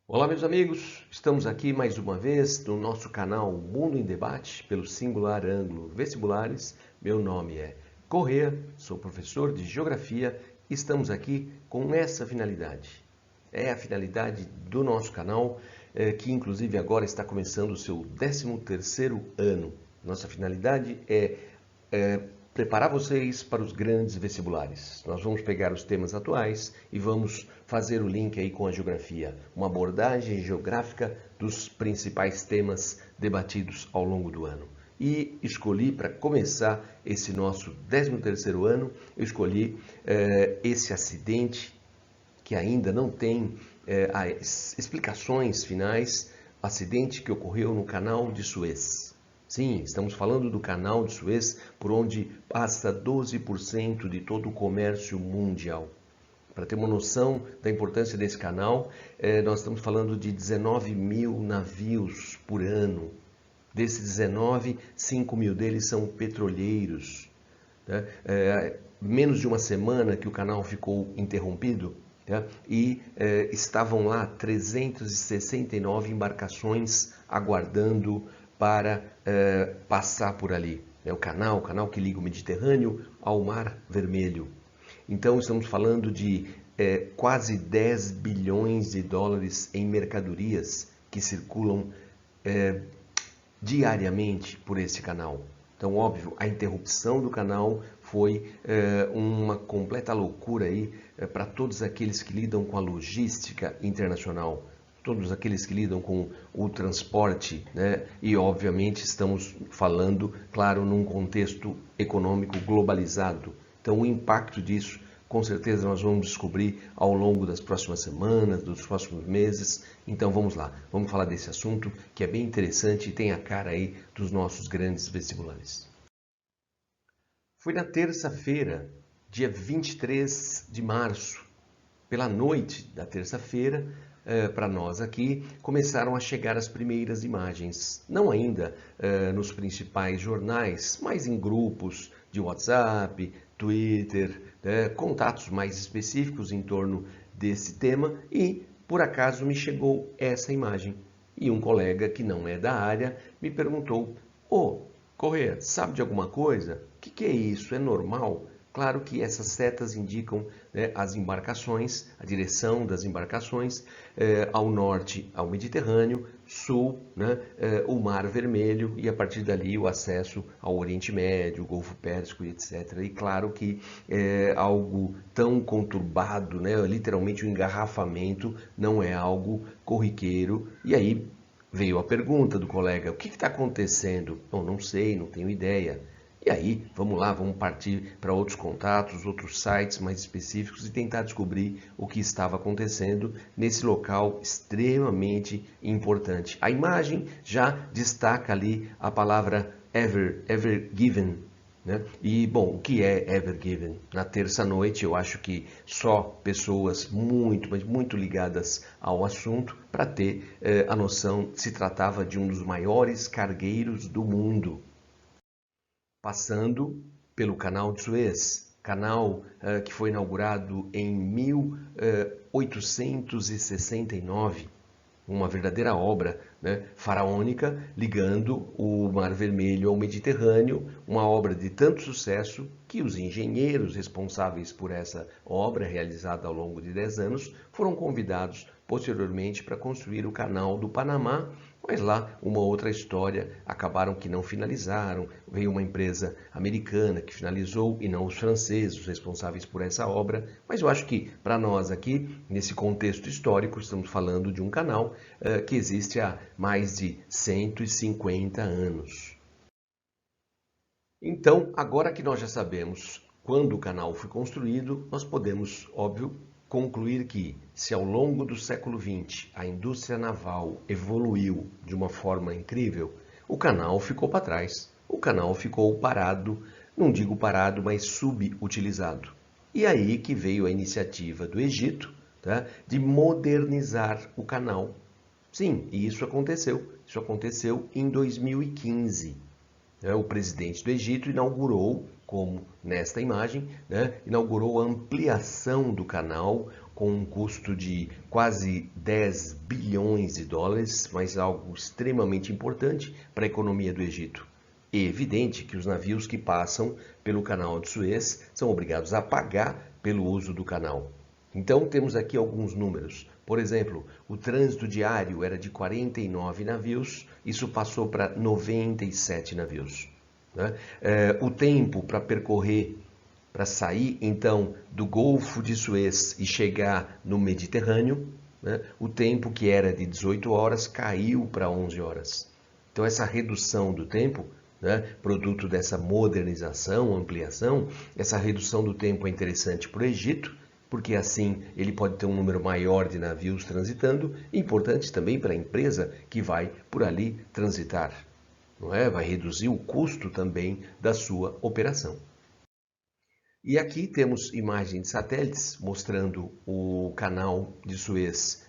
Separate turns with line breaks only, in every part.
Olá, meus amigos, estamos aqui mais uma vez no nosso canal Mundo em Debate pelo Singular Ângulo Vestibulares. Meu nome é Corrêa, sou professor de Geografia e estamos aqui com essa finalidade. É a finalidade do nosso canal, que inclusive agora está começando o seu 13º ano. Nossa finalidade é preparar vocês para os grandes vestibulares. Nós vamos pegar os temas atuais e vamos fazer o link aí com a geografia, uma abordagem geográfica dos principais temas debatidos ao longo do ano. E escolhi, para começar esse nosso 13º ano, eu escolhi esse acidente que ainda não tem as explicações finais, acidente que ocorreu no Canal de Suez. Sim, estamos falando do Canal de Suez, por onde passa 12% de todo o comércio mundial. Para ter uma noção da importância desse canal, nós estamos falando de 19 mil navios por ano. Desses 19, 5 mil deles são petroleiros. Né? Menos de uma semana que o canal ficou interrompido, né? E estavam lá 369 embarcações aguardando para passar por ali. É o canal que liga o Mediterrâneo ao Mar Vermelho. Então estamos falando de quase 10 bilhões de dólares em mercadorias que circulam diariamente por esse canal. Então, óbvio, a interrupção do canal foi uma completa loucura aí para todos aqueles que lidam com a logística internacional, todos aqueles que lidam com o transporte, né? E obviamente estamos falando, claro, num contexto econômico globalizado. Então, o impacto disso, com certeza nós vamos descobrir ao longo das próximas semanas, dos próximos meses. Então vamos lá, vamos falar desse assunto que é bem interessante e tem a cara aí dos nossos grandes vestibulares. Foi na terça-feira, dia 23 de março, pela noite da terça-feira, para nós aqui, começaram a chegar as primeiras imagens. Não ainda nos principais jornais, mas em grupos de WhatsApp, Twitter, contatos mais específicos em torno desse tema e, por acaso, me chegou essa imagem. E um colega que não é da área me perguntou: Ô, Corrêa, sabe de alguma coisa? O que é isso? É normal? Claro que essas setas indicam, né, as embarcações, a direção das embarcações, ao norte ao Mediterrâneo, sul, né, o Mar Vermelho e a partir dali o acesso ao Oriente Médio, Golfo Pérsico e etc. E claro que algo tão conturbado, né, literalmente um engarrafamento, não é algo corriqueiro. E aí veio a pergunta do colega: o que está acontecendo? Bom, não sei, não tenho ideia. E aí, vamos lá, vamos partir para outros contatos, outros sites mais específicos e tentar descobrir o que estava acontecendo nesse local extremamente importante. A imagem já destaca ali a palavra Ever Given, né? E, bom, o que é Ever Given? Na terça-noite, eu acho que só pessoas muito, mas muito ligadas ao assunto para ter a noção se tratava de um dos maiores cargueiros do mundo, passando pelo Canal de Suez, canal que foi inaugurado em 1869, uma verdadeira obra, né, faraônica, ligando o Mar Vermelho ao Mediterrâneo, uma obra de tanto sucesso que os engenheiros responsáveis por essa obra, realizada ao longo de 10 anos, foram convidados posteriormente para construir o Canal do Panamá, mas lá uma outra história, acabaram que não finalizaram, veio uma empresa americana que finalizou e não os franceses, os responsáveis por essa obra, mas eu acho que para nós aqui, nesse contexto histórico, estamos falando de um canal que existe há mais de 150 anos. Então, agora que nós já sabemos quando o canal foi construído, nós podemos, óbvio, concluir que, se ao longo do século XX a indústria naval evoluiu de uma forma incrível, o canal ficou para trás. O canal ficou parado, não digo parado, mas subutilizado. E aí que veio a iniciativa do Egito, tá, de modernizar o canal. Sim, e isso aconteceu. Isso aconteceu em 2015. O presidente do Egito inaugurou, como nesta imagem, né, inaugurou a ampliação do canal, com um custo de quase 10 bilhões de dólares, mas algo extremamente importante para a economia do Egito. É evidente que os navios que passam pelo canal de Suez são obrigados a pagar pelo uso do canal. Então temos aqui alguns números. Por exemplo, o trânsito diário era de 49 navios, isso passou para 97 navios. Né? O tempo para percorrer, para sair então do Golfo de Suez e chegar no Mediterrâneo, né? O tempo que era de 18 horas caiu para 11 horas. Então essa redução do tempo, né, produto dessa modernização, ampliação, essa redução do tempo é interessante para o Egito, porque assim ele pode ter um número maior de navios transitando, e importante também para a empresa que vai por ali transitar. Não é? Vai reduzir o custo também da sua operação. E aqui temos imagens de satélites mostrando o canal de Suez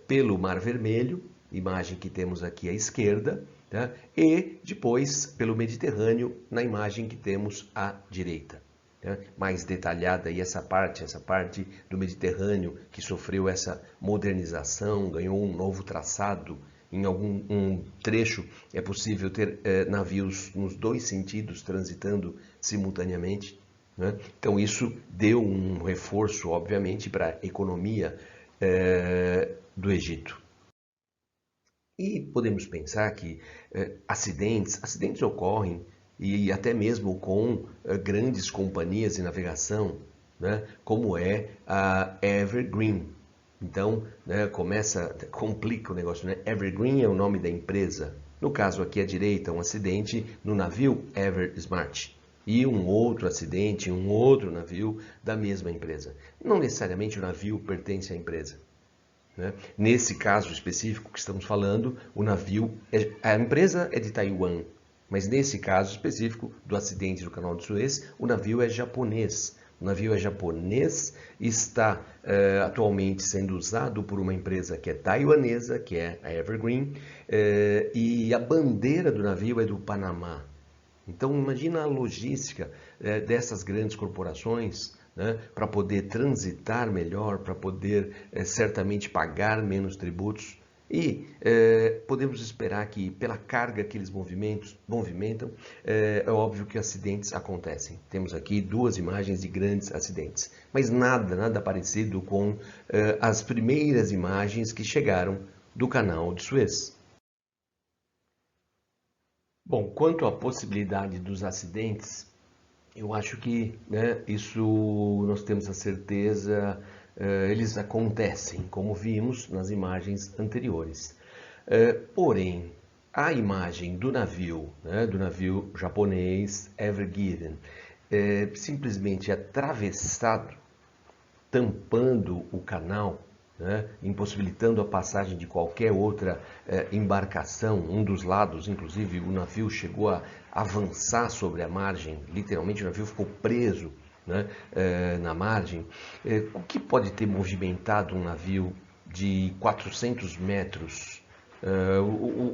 pelo Mar Vermelho, imagem que temos aqui à esquerda, tá? E depois pelo Mediterrâneo na imagem que temos à direita. Tá? Mais detalhada aí essa parte do Mediterrâneo que sofreu essa modernização, ganhou um novo traçado. Em algum trecho é possível ter navios nos dois sentidos transitando simultaneamente. Né? Então isso deu um reforço, obviamente, para a economia do Egito. E podemos pensar que acidentes ocorrem, e até mesmo com grandes companhias de navegação, né? Como é a Evergreen. Então, né, complica o negócio, né? Evergreen é o nome da empresa. No caso aqui à direita, um acidente no navio Ever Smart. E um outro acidente em um outro navio da mesma empresa. Não necessariamente o navio pertence à empresa. Né? Nesse caso específico que estamos falando, a empresa é de Taiwan, mas nesse caso específico do acidente do Canal de Suez, o navio é japonês. O navio é japonês, está atualmente sendo usado por uma empresa que é taiwanesa, que é a Evergreen, e a bandeira do navio é do Panamá. Então imagina a logística dessas grandes corporações, né, para poder transitar melhor, para poder certamente pagar menos tributos. E podemos esperar que, pela carga que eles movimentam, é óbvio que acidentes acontecem. Temos aqui duas imagens de grandes acidentes, mas nada parecido com as primeiras imagens que chegaram do canal de Suez. Bom, quanto à possibilidade dos acidentes, eu acho que, né, isso nós temos a certeza, eles acontecem, como vimos nas imagens anteriores. Porém, a imagem do navio, né, do navio japonês Ever Given, simplesmente atravessado, tampando o canal, né, impossibilitando a passagem de qualquer outra embarcação. Um dos lados, inclusive, o navio chegou a avançar sobre a margem, literalmente o navio ficou preso, né, na margem. O que pode ter movimentado um navio de 400 metros?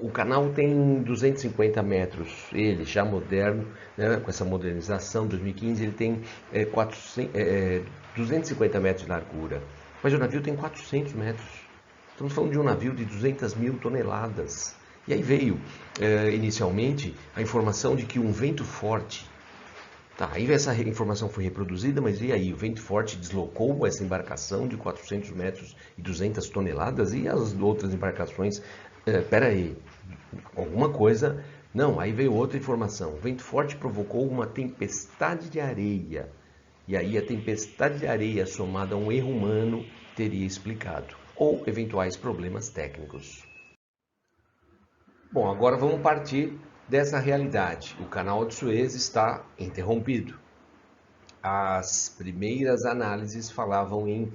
O canal tem 250 metros, ele já moderno, né, com essa modernização, 2015, ele tem 250 metros de largura, mas o navio tem 400 metros. Estamos falando de um navio de 200 mil toneladas. E aí veio, inicialmente, a informação de que um vento forte... Tá, aí essa informação foi reproduzida, mas e aí? O vento forte deslocou essa embarcação de 400 metros e 200 toneladas e as outras embarcações... Espera aí, alguma coisa... Não, aí veio outra informação. O vento forte provocou uma tempestade de areia. E aí a tempestade de areia somada a um erro humano teria explicado. Ou eventuais problemas técnicos. Bom, agora vamos partir dessa realidade. O canal de Suez está interrompido. As primeiras análises falavam em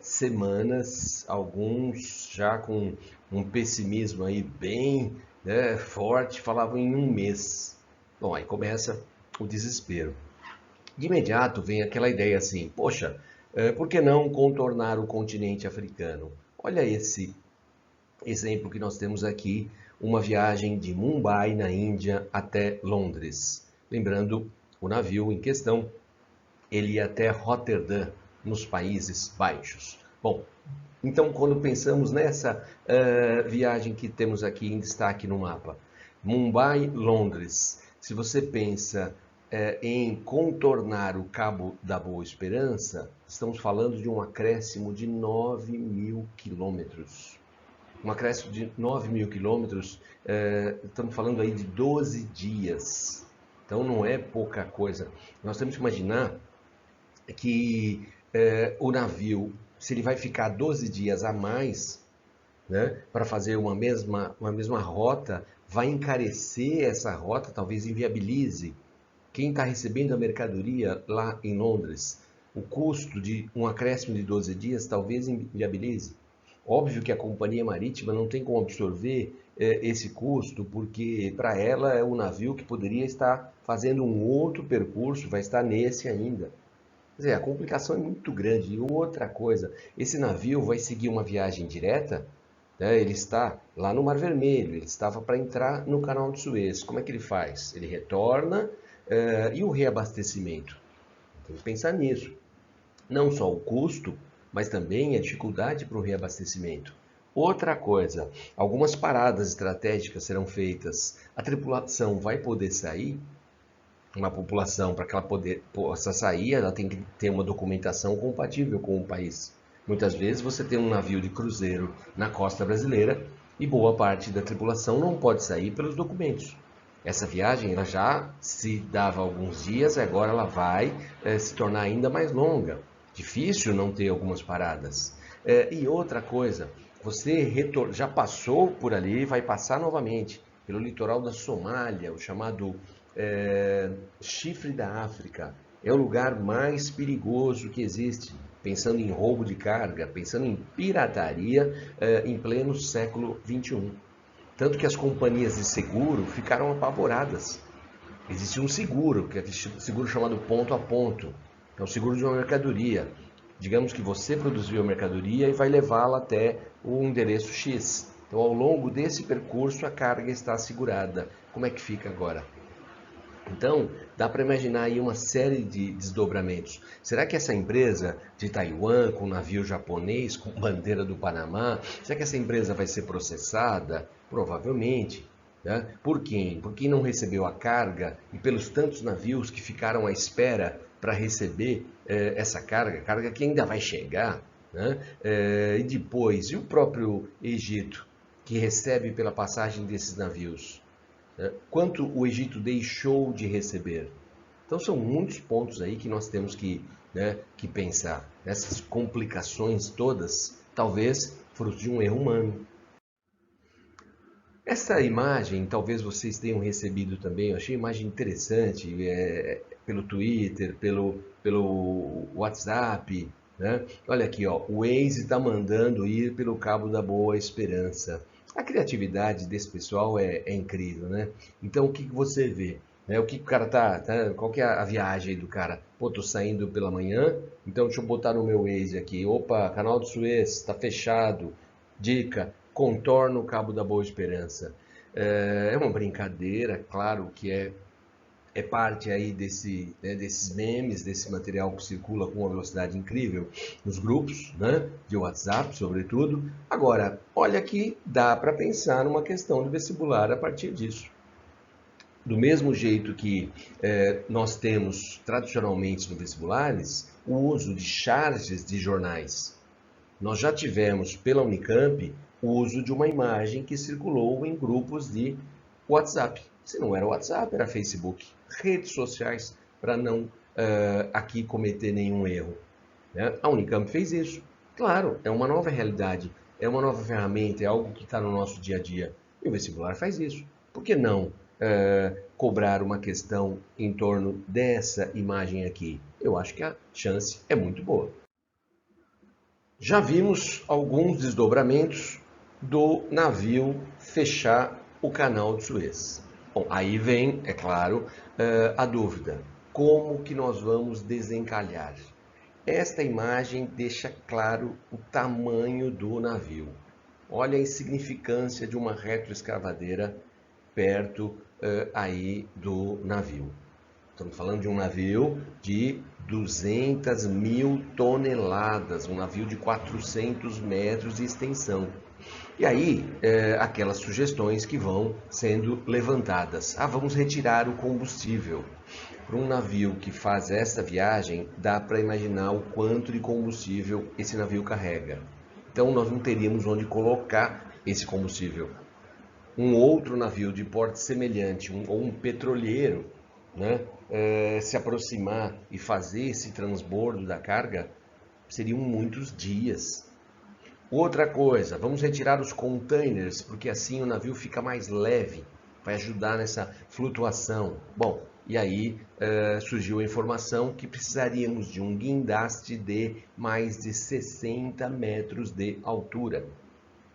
semanas, alguns já com um pessimismo aí bem forte, falavam em um mês. Bom, aí começa o desespero. De imediato vem aquela ideia assim, poxa, por que não contornar o continente africano? Olha esse exemplo que nós temos aqui, uma viagem de Mumbai, na Índia, até Londres. Lembrando, o navio em questão, ele ia até Roterdã, nos Países Baixos. Bom, então quando pensamos nessa viagem que temos aqui em destaque no mapa, Mumbai-Londres, se você pensa em contornar o Cabo da Boa Esperança, estamos falando de um acréscimo de 9.000 quilômetros. Um acréscimo de 9.000 quilômetros, estamos falando aí de 12 dias. Então não é pouca coisa. Nós temos que imaginar que o navio, se ele vai ficar 12 dias a mais, né, para fazer uma mesma rota, vai encarecer essa rota, talvez inviabilize. Quem está recebendo a mercadoria lá em Londres, o custo de um acréscimo de 12 dias talvez inviabilize. Óbvio que a companhia marítima não tem como absorver esse custo, porque para ela é um navio que poderia estar fazendo um outro percurso, vai estar nesse ainda. Quer dizer, a complicação é muito grande. E outra coisa, esse navio vai seguir uma viagem direta, né? Ele está lá no Mar Vermelho, ele estava para entrar no Canal de Suez. Como é que ele faz? Ele retorna, e o reabastecimento? Tem que pensar nisso. Não só o custo, mas também a dificuldade para o reabastecimento. Outra coisa, algumas paradas estratégicas serão feitas. A tripulação vai poder sair? Uma população, para que ela possa sair, ela tem que ter uma documentação compatível com o país. Muitas vezes você tem um navio de cruzeiro na costa brasileira e boa parte da tripulação não pode sair pelos documentos. Essa viagem ela já se dava alguns dias, agora ela vai se tornar ainda mais longa. Difícil não ter algumas paradas. E outra coisa, você já passou por ali e vai passar novamente pelo litoral da Somália, o chamado Chifre da África. É o lugar mais perigoso que existe, pensando em roubo de carga, pensando em pirataria em pleno século XXI. Tanto que as companhias de seguro ficaram apavoradas. Existe um seguro, que é um seguro chamado ponto a ponto. É o seguro de uma mercadoria. Digamos que você produziu a mercadoria e vai levá-la até o endereço X. Então, ao longo desse percurso, a carga está assegurada. Como é que fica agora? Então, dá para imaginar aí uma série de desdobramentos. Será que essa empresa de Taiwan, com navio japonês, com bandeira do Panamá, será que essa empresa vai ser processada? Provavelmente. Né? Por quem? Por quem não recebeu a carga e pelos tantos navios que ficaram à espera para receber essa carga que ainda vai chegar. Né? E depois, e o próprio Egito, que recebe pela passagem desses navios? Quanto o Egito deixou de receber. Então são muitos pontos aí que nós temos que pensar. Essas complicações todas, talvez fruto de um erro humano. Essa imagem, talvez vocês tenham recebido também, eu achei a imagem interessante, pelo Twitter, pelo WhatsApp, né? Olha aqui, ó, o Waze está mandando ir pelo Cabo da Boa Esperança. A criatividade desse pessoal é incrível, né? Então, o que você vê? Né? O que o cara qual que é a viagem do cara? Pô, tô saindo pela manhã, então deixa eu botar no meu Waze aqui. Opa, Canal do Suez, está fechado. Dica, contorna o Cabo da Boa Esperança. É uma brincadeira, claro que é parte aí desses memes, desse material que circula com uma velocidade incrível nos grupos, né, de WhatsApp, sobretudo. Agora, olha que dá para pensar numa questão de vestibular a partir disso. Do mesmo jeito que nós temos tradicionalmente nos vestibulares o uso de charges de jornais. Nós já tivemos pela Unicamp o uso de uma imagem que circulou em grupos de WhatsApp. Se não era WhatsApp, era Facebook. Redes sociais para não aqui cometer nenhum erro. Né? A Unicamp fez isso. Claro, é uma nova realidade, é uma nova ferramenta, é algo que está no nosso dia a dia. E o vestibular faz isso. Por que não cobrar uma questão em torno dessa imagem aqui? Eu acho que a chance é muito boa. Já vimos alguns desdobramentos do navio fechar o canal de Suez. Bom, aí vem, é claro, a dúvida: como que nós vamos desencalhar? Esta imagem deixa claro o tamanho do navio. Olha a insignificância de uma retroescavadeira perto aí do navio. Estamos falando de um navio de 200 mil toneladas, um navio de 400 metros de extensão. E aí, aquelas sugestões que vão sendo levantadas. Vamos retirar o combustível. Para um navio que faz essa viagem, dá para imaginar o quanto de combustível esse navio carrega. Então, nós não teríamos onde colocar esse combustível. Um outro navio de porte semelhante, ou um petroleiro, né, se aproximar e fazer esse transbordo da carga, seriam muitos dias. Outra coisa, vamos retirar os containers, porque assim o navio fica mais leve, vai ajudar nessa flutuação. Bom, e aí surgiu a informação que precisaríamos de um guindaste de mais de 60 metros de altura.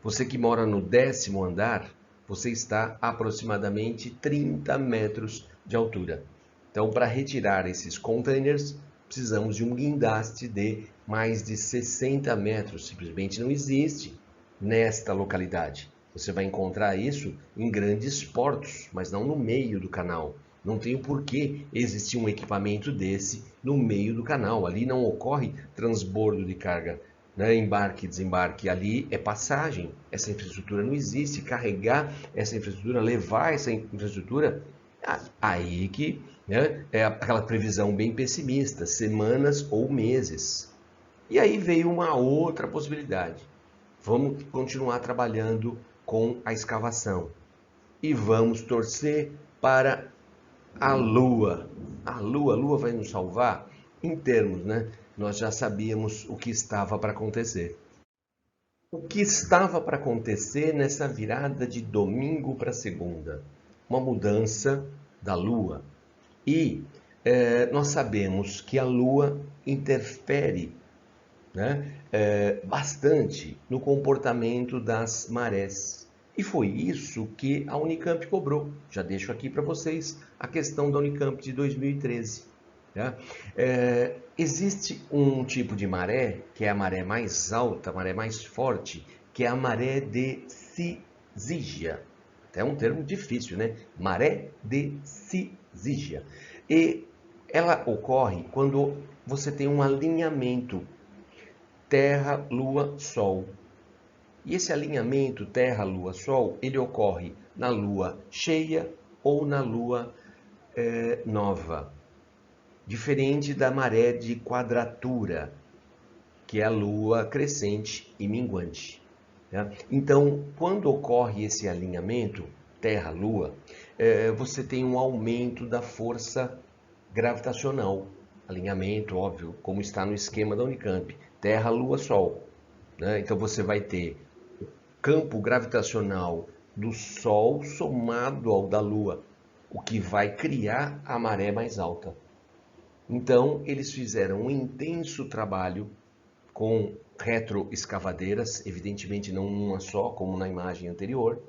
Você que mora no 10º andar, você está a aproximadamente 30 metros de altura. Então, para retirar esses containers, precisamos de um guindaste de mais de 60 metros. Simplesmente não existe nesta localidade. Você vai encontrar isso em grandes portos, mas não no meio do canal. Não tem o porquê existir um equipamento desse no meio do canal. Ali não ocorre transbordo de carga, né? Embarque e desembarque. Ali é passagem. Essa infraestrutura não existe. Carregar essa infraestrutura, levar essa infraestrutura, aí que, né, é aquela previsão bem pessimista, semanas ou meses. E aí veio uma outra possibilidade. Vamos continuar trabalhando com a escavação e vamos torcer para a Lua. A Lua vai nos salvar? Em termos, né? Nós já sabíamos o que estava para acontecer. O que estava para acontecer nessa virada de domingo para segunda? Uma mudança da Lua. E nós sabemos que a Lua interfere, né, bastante no comportamento das marés. E foi isso que a Unicamp cobrou. Já deixo aqui para vocês a questão da Unicamp de 2013. Tá? Existe um tipo de maré, que é a maré mais alta, a maré mais forte, que é a maré de Cizígia. É um termo difícil, né? Maré de Cizígia. E ela ocorre quando você tem um alinhamento Terra, Lua, Sol. E esse alinhamento Terra, Lua, Sol, ele ocorre na Lua cheia ou na Lua nova. Diferente da maré de quadratura, que é a Lua crescente e minguante. Tá? Então, quando ocorre esse alinhamento Terra-Lua, você tem um aumento da força gravitacional. Alinhamento, óbvio, como está no esquema da Unicamp. Terra, Lua, Sol. Né? Então você vai ter o campo gravitacional do Sol somado ao da Lua, o que vai criar a maré mais alta. Então eles fizeram um intenso trabalho com retroescavadeiras, evidentemente não uma só, como na imagem anterior,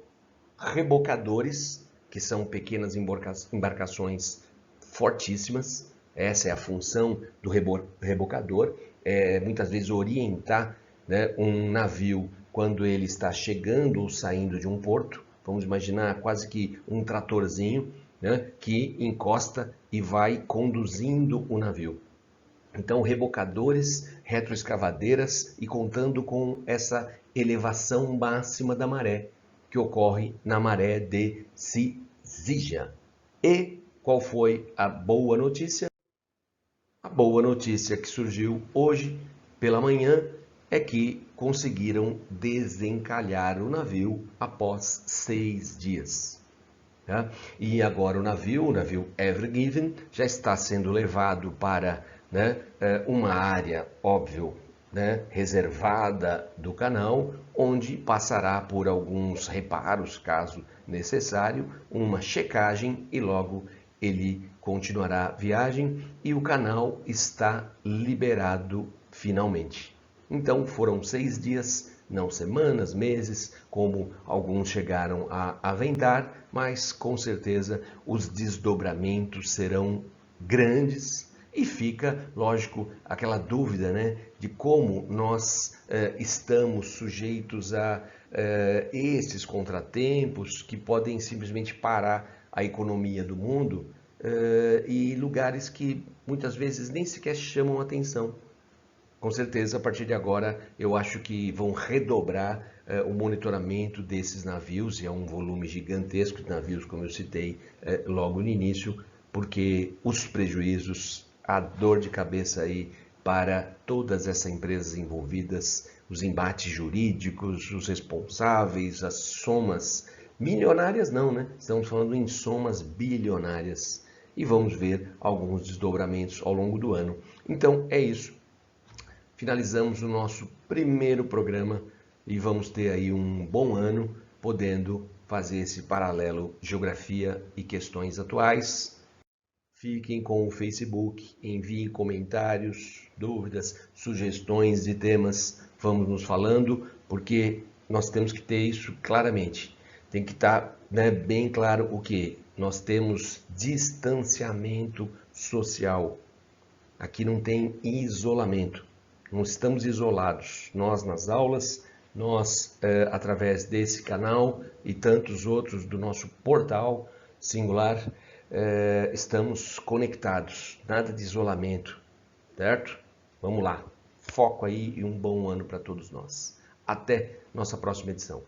rebocadores, que são pequenas embarcações fortíssimas. Essa é a função do rebocador, muitas vezes orientar, né, um navio quando ele está chegando ou saindo de um porto. Vamos imaginar quase que um tratorzinho, né, que encosta e vai conduzindo o navio. Então, rebocadores, retroescavadeiras e contando com essa elevação máxima da maré, que ocorre na maré de Cizígia. E qual foi a boa notícia? A boa notícia que surgiu hoje pela manhã é que conseguiram desencalhar o navio após 6 dias. Tá? E agora o navio Ever Given, já está sendo levado para, né, uma área, óbvio, né, reservada do canal, onde passará por alguns reparos, caso necessário, uma checagem e logo ele continuará a viagem e o canal está liberado finalmente. Então foram 6 dias, não semanas, meses, como alguns chegaram a aventar, mas com certeza os desdobramentos serão grandes e fica, lógico, aquela dúvida, né, de como nós estamos sujeitos a esses contratempos que podem simplesmente parar a economia do mundo, e lugares que muitas vezes nem sequer chamam atenção. Com certeza, a partir de agora, eu acho que vão redobrar o monitoramento desses navios, e é um volume gigantesco de navios, como eu citei logo no início, porque os prejuízos, a dor de cabeça aí para todas essas empresas envolvidas, os embates jurídicos, os responsáveis, as somas milionárias não, né? Estamos falando em somas bilionárias e vamos ver alguns desdobramentos ao longo do ano. Então é isso. Finalizamos o nosso primeiro programa e vamos ter aí um bom ano podendo fazer esse paralelo geografia e questões atuais. Fiquem com o Facebook, enviem comentários, dúvidas, sugestões de temas, vamos nos falando, porque nós temos que ter isso claramente. Tem que estar bem claro o que? Nós temos distanciamento social. Aqui não tem isolamento, não estamos isolados. Nós nas aulas, nós através desse canal e tantos outros do nosso portal singular, estamos conectados, nada de isolamento, certo? Vamos lá, foco aí e um bom ano para todos nós. Até nossa próxima edição.